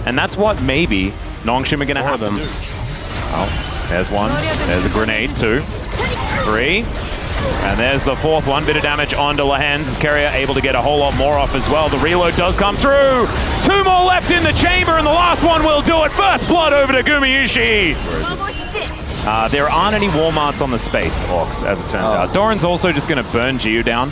and that's what maybe Nongshim are going to have them. Oh, there's one. There's a grenade, 2, 3. And there's the 4th one. Bit of damage onto Lahens. As Carrier able to get a whole lot more off as well. The reload does come through. 2 more left in the chamber, and the last one will do it. First blood over to Gumayushi. There aren't any Walmarts on the space, Orcs, as it turns out. Doran's also just going to burn Jiu down.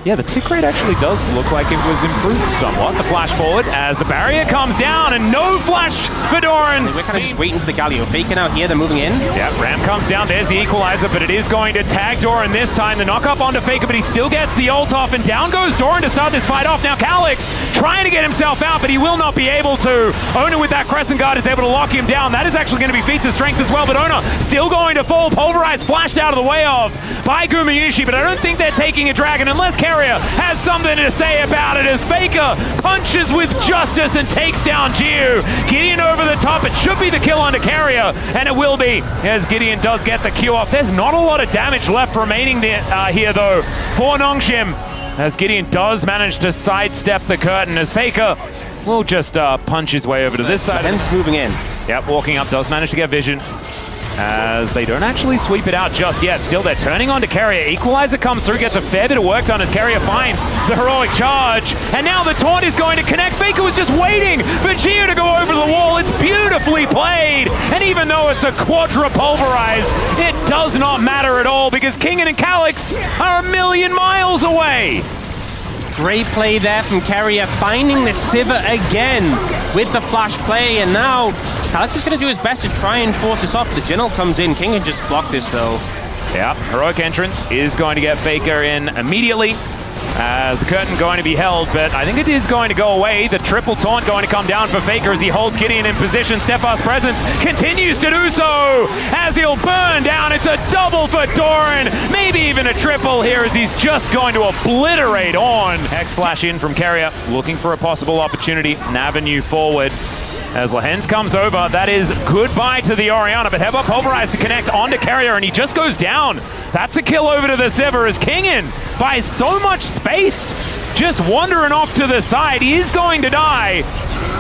Yeah, the tick rate actually does look like it was improved somewhat. The flash forward as the barrier comes down, and no flash for Doran. We're kind of just waiting for the Galio. Faking out here, they're moving in. Yeah, Ram comes down, there's the equalizer, but it is going to tag Doran this time. The knock up onto Faker, but he still gets the ult off, and down goes Doran to start this fight off. Now Calix trying to get himself out, but he will not be able to. Oner with that Crescent Guard is able to lock him down. That is actually going to be feats of strength as well, but Oner still going to fall. Pulverized flashed out of the way of by Gumayushi, but I don't think they're taking a dragon unless Carrier has something to say about it, as Faker punches with justice and takes down Jiu. Gideon over the top. It should be the kill onto Carrier, and it will be, as Gideon does get the Q off. There's not a lot of damage left remaining there, here, though, for Nongshim, as Gideon does manage to sidestep the curtain, as Faker will just punch his way over to this side. Hens moving in. Yep, walking up, does manage to get vision, as they don't actually sweep it out just yet. Still, they're turning on to Carrier. Equalizer comes through, gets a fair bit of work done as Carrier finds the heroic charge. And now the taunt is going to connect. Faker was just waiting for Gio to go over the wall. It's beautifully played. And even though it's a quadra pulverize, it does not matter at all, because Kingen and Calix are a million miles away. Great play there from Carrier, finding the Sivir again with the flash play, and now Calix is going to do his best to try and force this off. The General comes in. King can just block this, though. Yeah, heroic entrance is going to get Faker in immediately, as the curtain going to be held, but I think it is going to go away. The triple taunt going to come down for Faker as he holds Gideon in position. Stefan's presence continues to do so as he'll burn down. It's a double for Doran, maybe even a triple here, as he's just going to obliterate on. Hex flash in from Carrier, looking for a possible opportunity, an avenue forward. As Lahens comes over, that is goodbye to the Orianna, but Heba pulverized to connect onto Carrier, and he just goes down. That's a kill over to the Sivir, as Kingen buys so much space, just wandering off to the side. He is going to die,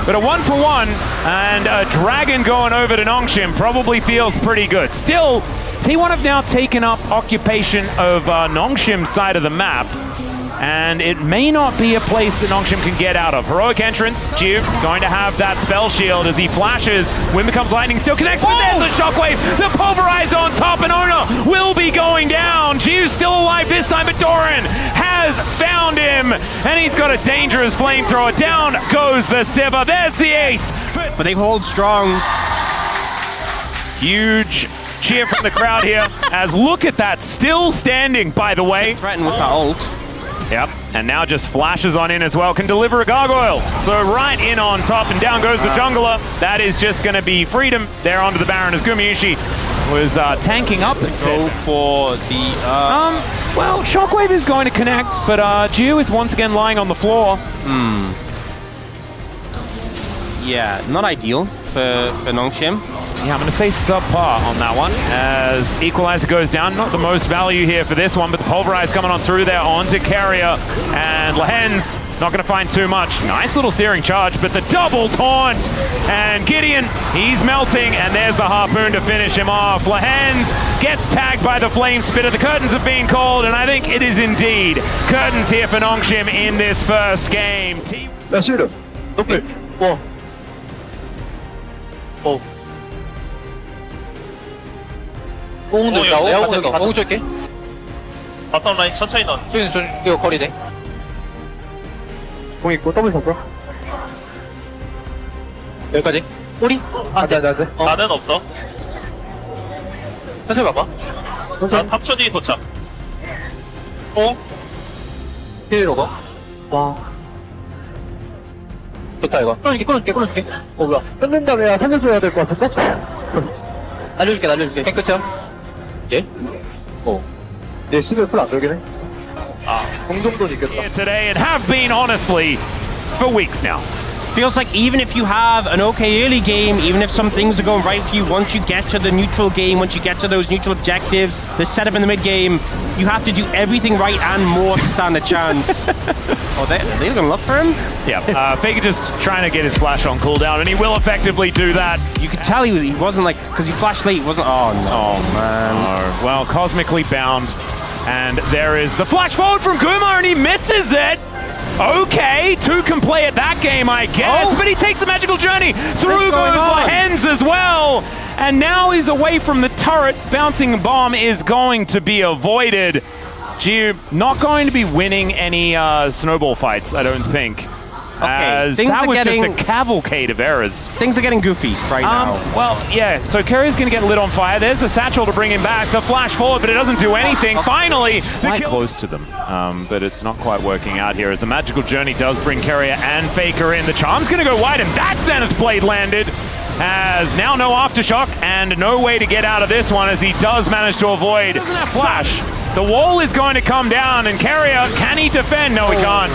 but a 1-for-1 and a dragon going over to Nongshim probably feels pretty good. Still, T1 have now taken up occupation of Nongshim's side of the map, and it may not be a place that Nongshim can get out of. Heroic entrance, Jiu going to have that spell shield as he flashes. Wind becomes lightning, still connects, but there's the shockwave. The pulverize on top, and Oner will be going down. Jiu's still alive this time, but Doran has found him, and he's got a dangerous flamethrower. Down goes the Sivir. There's the ace. But they hold strong. Huge cheer from the crowd here, as look at that, still standing, by the way. Threaten with that ult. Yep, and now just flashes on in as well, can deliver a gargoyle. So right in on top, and down goes the jungler. That is just going to be freedom there onto the Baron, as Gumayushi was tanking up. Go for the... well, Shockwave is going to connect, but Jiu is once again lying on the floor. Yeah, not ideal for Nongshim. Yeah, I'm going to say subpar on that one, as Equalizer goes down. Not the most value here for this one, but the Pulverize coming on through there onto Carrier, and Lahens not going to find too much. Nice little searing charge, but the double taunt, and Gideon, he's melting, and there's the Harpoon to finish him off. Lahens gets tagged by the Flame Spitter. The curtains have been called, and I think it is indeed curtains here for Nongshim in this first game. 야, 시르. 노플. 뽕 들까고? 내가 뽕 들까? 뽕 줄게. 바텀 라인 천천히 넣어. 이거 거리네. 뽕 있고 더블 잡고. 여기까지. 꼬리? 네. 나는 없어. 천천히 봐봐. 나 탑초 뒤 도착. 뽕? 힐로 가. 와. 좋다 이거. 끊어줄게. 뭐야? 끊는 다음에 살려줘야 될 것 같았어? 날려줄게. 탱크쳐. 예? 얘 시벨 풀 안 돌긴 해. 공정도 이겼다. Today and have been honestly for weeks now. feels like even if you have an okay early game, even if some things are going right for you, once you get to the neutral game, once you get to those neutral objectives, the setup in the mid game, you have to do everything right and more to stand a chance. Oh, they're going to look for him? Yeah, Faker just trying to get his flash on cooldown, and he will effectively do that. You could tell he wasn't like, because he flashed late, he wasn't, oh no. Oh, man. No. Well, cosmically bound, and there is the flash forward from Kuma, and he misses it. Okay, 2 can play at that game, I guess, but he takes a magical journey. Through goes Lahens as well. And now he's away from the turret. Bouncing bomb is going to be avoided. Gio not going to be winning any snowball fights, I don't think. Okay, as that was just a cavalcade of errors. Things are getting goofy right now. Well, yeah, so Curry's going to get lit on fire. There's the satchel to bring him back. The flash forward, but it doesn't do anything. Finally, quite close to them, but it's not quite working out here as the magical journey does bring Carrier and Faker in. The charm's going to go wide, and that Zenith Blade landed. As now no aftershock and no way to get out of this one as he does manage to avoid flash. The wall is going to come down, and Carrier, can he defend? No, he can't.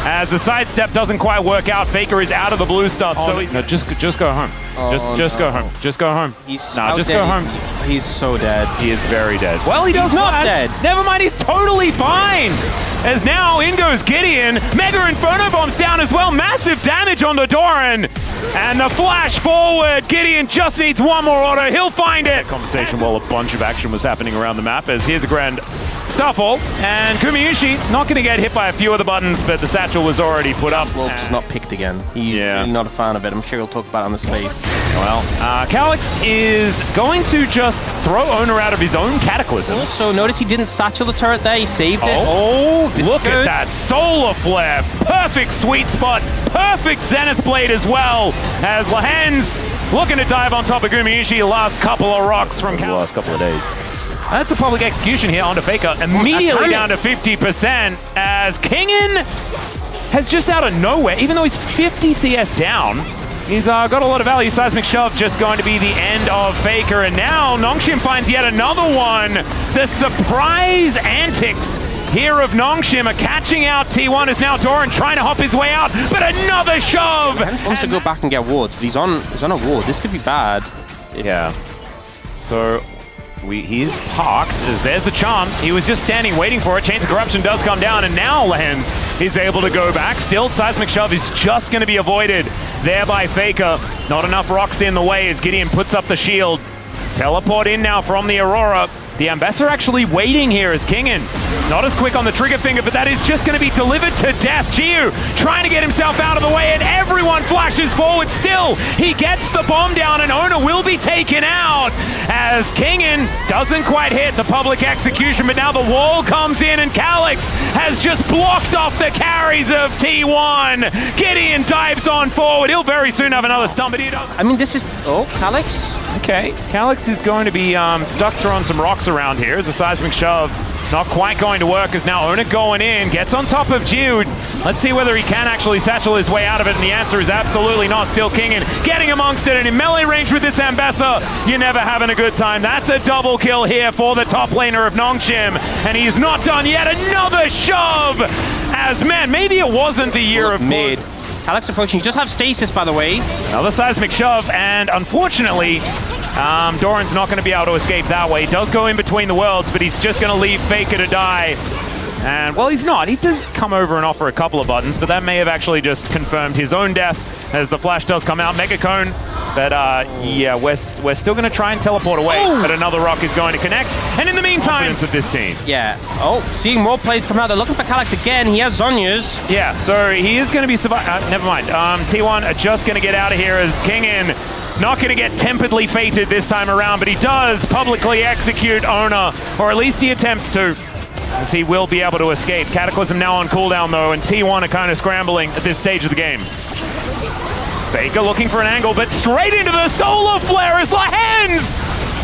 As the sidestep doesn't quite work out, Faker is out of the blue stuff, so he's... No, just go home. Just go home. Just go home. Just go home. He's so dead. He is very dead. Well, he does not dead. Never mind, he's totally fine. As now in goes Gideon. Mega Inferno Bomb's down as well. Massive damage on the Doran. And the flash forward. Gideon just needs one more auto. He'll find it. Conversation while a bunch of action was happening around the map as here's a grand Starfall, and Kumiyushi not going to get hit by a few of the buttons, but the satchel was already put up. Well, he's not picked again. He's really not a fan of it. I'm sure he'll talk about it on the space. Well, Calyx is going to just throw Oner out of his own Cataclysm. Also, notice he didn't satchel the turret there. He saved it. Oh, look at that. Solar Flare. Perfect sweet spot. Perfect Zenith Blade as well. As Lahens looking to dive on top of Kumiyushi. Last couple of rocks from the last couple of days. That's a public execution here onto Faker. Immediately down to 50% as Kingen has just out of nowhere, even though he's 50 CS down, he's got a lot of value. Seismic Shove just going to be the end of Faker. And now Nongshim finds yet another one. The surprise antics here of Nongshim are catching out T1 as now Doran trying to hop his way out, but another shove! He wants to go back and get wards, but he's on a ward. This could be bad. Yeah. So... he's parked, as there's the charm. He was just standing waiting for it. Chains of Corruption does come down, and now Lahens is able to go back. Still, Seismic Shove is just going to be avoided there by Faker. Not enough rocks in the way as Gideon puts up the shield. Teleport in now from the Aurora. The Ambassador actually waiting here as Kingen. Not as quick on the trigger finger, but that is just going to be delivered to death. Gio trying to get himself out of the way, and everyone flashes forward. Still, he gets the bomb down, and Oner will be taken out as Kingen doesn't quite hit the public execution, but now the wall comes in, and Calyx has just blocked off the carries of T1. Gideon dives on forward. He'll very soon have another stun, but he doesn't. I mean, this is... Oh, Calyx? Okay, Calyx is going to be stuck throwing some rocks around here as a Seismic Shove. Not quite going to work as now Oner going in, gets on top of Jude. Let's see whether he can actually satchel his way out of it, and the answer is absolutely not. Still Kingen getting amongst it, and in melee range with this Ambassador, you're never having a good time. That's a double kill here for the top laner of Nongshim, and he's not done yet. Another shove! As, man, maybe it wasn't the year of mid. Calyx approaching. He does have stasis, by the way. Another Seismic Shove, and unfortunately, Doran's not going to be able to escape that way. He does go in between the worlds, but he's just going to leave Faker to die. And, well, he's not. He does come over and offer a couple of buttons, but that may have actually just confirmed his own death as the flash does come out. Mega Cone. But, yeah, we're still going to try and teleport away, but another rock is going to connect. And in the meantime... of this team. Yeah. Oh, seeing more plays come out. They're looking for Calyx again. He has Zhonya's. Yeah, so he is going to be surviving. Never mind. T1 are just going to get out of here as Kingen not going to get temperedly fated this time around, but he does publicly execute Oner, or at least he attempts to, as he will be able to escape. Cataclysm now on cooldown, though, and T1 are kind of scrambling at this stage of the game. Faker looking for an angle, but straight into the Solar Flare as Lahens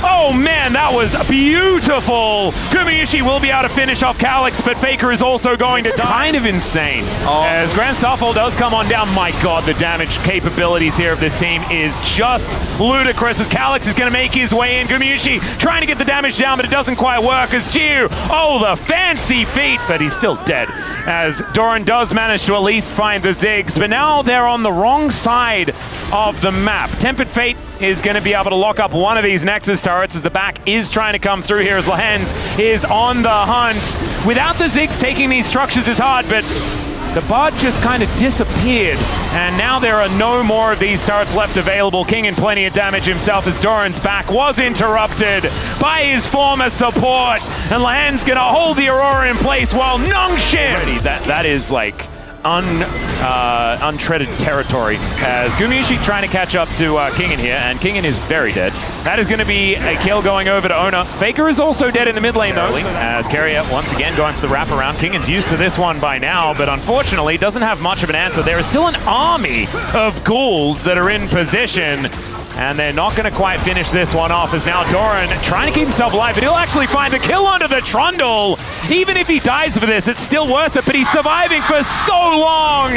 Oh man, that was beautiful. Gumayusi will be able to finish off Calyx, but Faker is also going to die. Kind of insane. As Grand Starfall does come on down. My god, the damage capabilities here of this team is just ludicrous as Calyx is going to make his way in. Gumayusi trying to get the damage down, but it doesn't quite work as Jiu, oh, the fancy feat, but he's still dead. As Doran does manage to at least find the Ziggs, but now they're on the wrong side of the map. Tempered Fate is going to be able to lock up one of these Nexus turrets as the back is trying to come through here as Lehens is on the hunt. Without the Ziggs, taking these structures is hard, but the Bard just kind of disappeared, and now there are no more of these turrets left available. King in plenty of damage himself as Doran's back was interrupted by his former support, and Lehens gonna hold the Aurora in place while Nongshim, that is like untreaded territory as Gumayusi trying to catch up to Kingen here, and Kingen is very dead. That is going to be a kill going over to Oner. Faker is also dead in the mid lane though, as Carrier once again going for the wraparound. Kingen's used to this one by now, but unfortunately doesn't have much of an answer. There is still an army of ghouls that are in position, and they're not going to quite finish this one off as now Doran trying to keep himself alive, but he'll actually find the kill under the Trundle. Even if he dies for this, it's still worth it, but he's surviving for so long.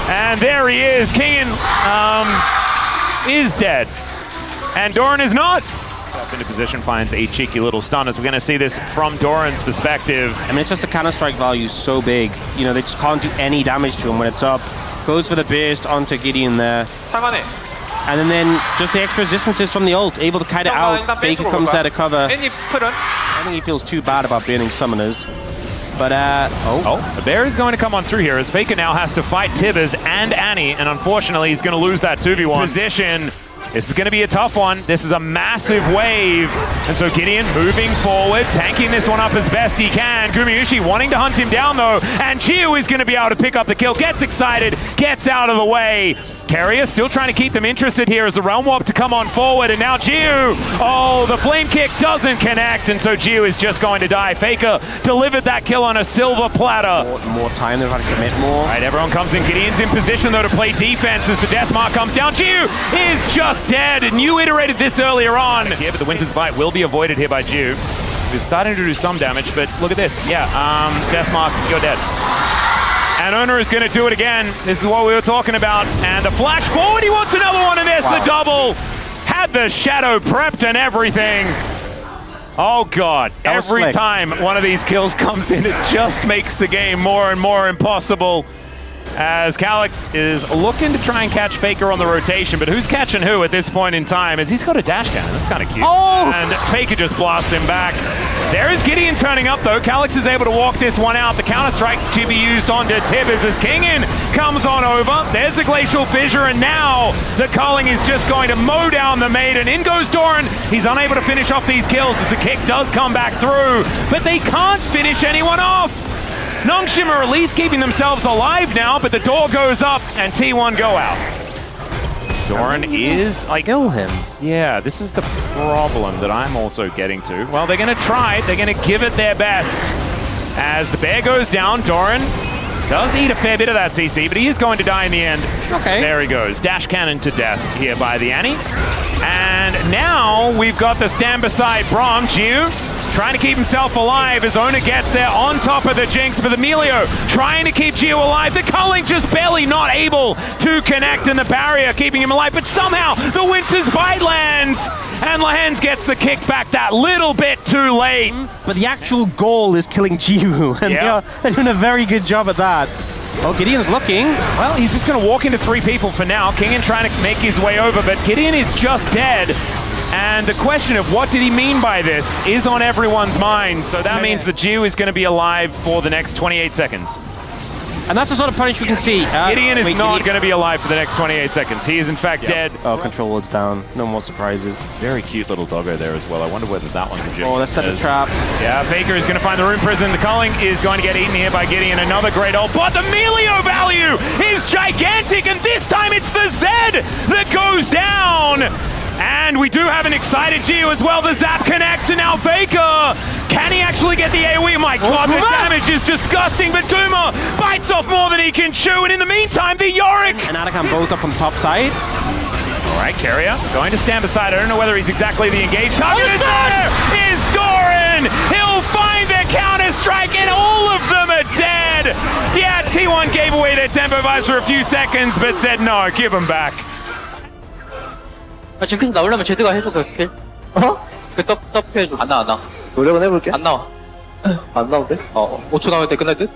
And there he is. Kingen is dead, and Doran is not. Up into position, finds a cheeky little stun as we're going to see this from Doran's perspective. I mean, it's just the counter-strike value is so big. You know, they just can't do any damage to him when it's up. Goes for the burst onto Gideon there. And then just the extra resistances from the ult, able to kite it out. Faker comes out of cover. I don't think he feels too bad about burning summoners. But, the bear is going to come on through here as Faker now has to fight Tibbers and Annie, and unfortunately he's going to lose that 2v1 position. This is going to be a tough one. This is a massive wave. And so Gideon moving forward, tanking this one up as best he can. Gumayusi wanting to hunt him down though, and Jiu is going to be able to pick up the kill. Gets excited, gets out of the way. Carrier still trying to keep them interested here as the Realm Warp to come on forward, and now Jiu, oh, the Flame Kick doesn't connect, and so Jiu is just going to die. Faker delivered that kill on a silver platter. More time, they're trying to commit more. All right, everyone comes in. Gideon's in position though to play defense as the death mark comes down. Jiu is just dead, and you iterated this earlier on. Here, but the Winter's Bite will be avoided here by Jiu. He's starting to do some damage, but look at this. Yeah, death mark, you're dead. And Oner is going to do it again. This is what we were talking about. And the flash forward, he wants another one, and there's the double. Had the shadow prepped and everything. Oh god, every time one of these kills comes in, it just makes the game more and more impossible. As Calyx is looking to try and catch Faker on the rotation, but who's catching who at this point in time? As he's got a dash cannon, that's kind of cute. Oh! And Faker just blasts him back. There is Gideon turning up though. Calyx is able to walk this one out. The counter-strike to be used onto Tibbers as Kingen comes on over. There's the Glacial Fissure, and now the culling is just going to mow down the Maiden. In goes Doran. He's unable to finish off these kills as the kick does come back through, but they can't finish anyone off. Nongshim are at least keeping themselves alive now, but the door goes up and T1 go out. Doran is like... Kill him. Yeah, this is the problem that I'm also getting to. Well, they're going to try it. They're going to give it their best. As the bear goes down, Doran does eat a fair bit of that CC, but he is going to die in the end. Okay. There he goes. Dash cannon to death here by the Annie. And now we've got the stand beside Braum. Jiu trying to keep himself alive as Oner gets there on top of the Jinx, but the Melio trying to keep Jiu alive. The culling just barely not able to connect in the barrier, keeping him alive, but somehow the Winter's Bite lands, and Lehens gets the kick back that little bit too late. But the actual goal is killing Jiu, and they're doing a very good job at that. Oh, Gideon's looking. Well, he's just going to walk into 3 people for now. Kingen trying to make his way over, but Gideon is just dead. And the question of what did he mean by this is on everyone's mind. So that means the Jiu is going to be alive for the next 28 seconds. And that's the sort of punish we can see. Gideon is not going to be alive for the next 28 seconds. He is in fact dead. Oh, control ward's down. No more surprises. Very cute little doggo there as well. I wonder whether that one's a Jiu. Oh, let's set a trap. Yeah, Faker is going to find the Rune Prison. The culling is going to get eaten here by Gideon. Another great ult, but the Melio value is gigantic, and this time it's the Zed that goes down. And we do have an excited Jiu as well. The zap connects, and now Faker. Can he actually get the AoE? My god, the damage is disgusting, but Duma bites off more than he can chew, and in the meantime, the Yorick. And Anakan both up on top side. All right, Carrier going to stand beside. I don't know whether he's exactly the engaged target. Is there is Doran. He'll find the counter strike, and all of them are dead. Yeah, T1 gave away their tempo vibes for a few seconds, but said no, give them back. 아, 지금 나오려면 제드가 해줘, 그 스킬. 어? 그 떡 해줘. 안 나와. 노력은 해볼게. 안 나와. 안 나오대? 5초 남을 때 끝날 듯?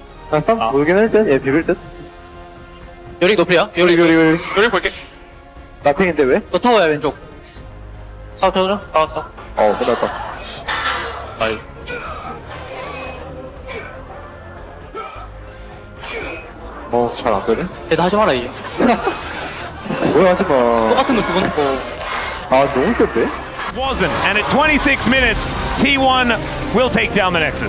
쌈 모르긴 할 듯? 얘 비빌 듯? 요리 노플이야? 요리. 요리 볼게. 나탱인데 왜? 너 타워야, 왼쪽. 타워 타워라? 타워. 끝났다. 나이. 잘 안 되네? 얘도 하지 마라, 이제. 뭐야, 하지 마. 똑같은 거 두 번 했고. 너무 센데? Wasn't, and at 26 minutes, T1 will take down the Nexus.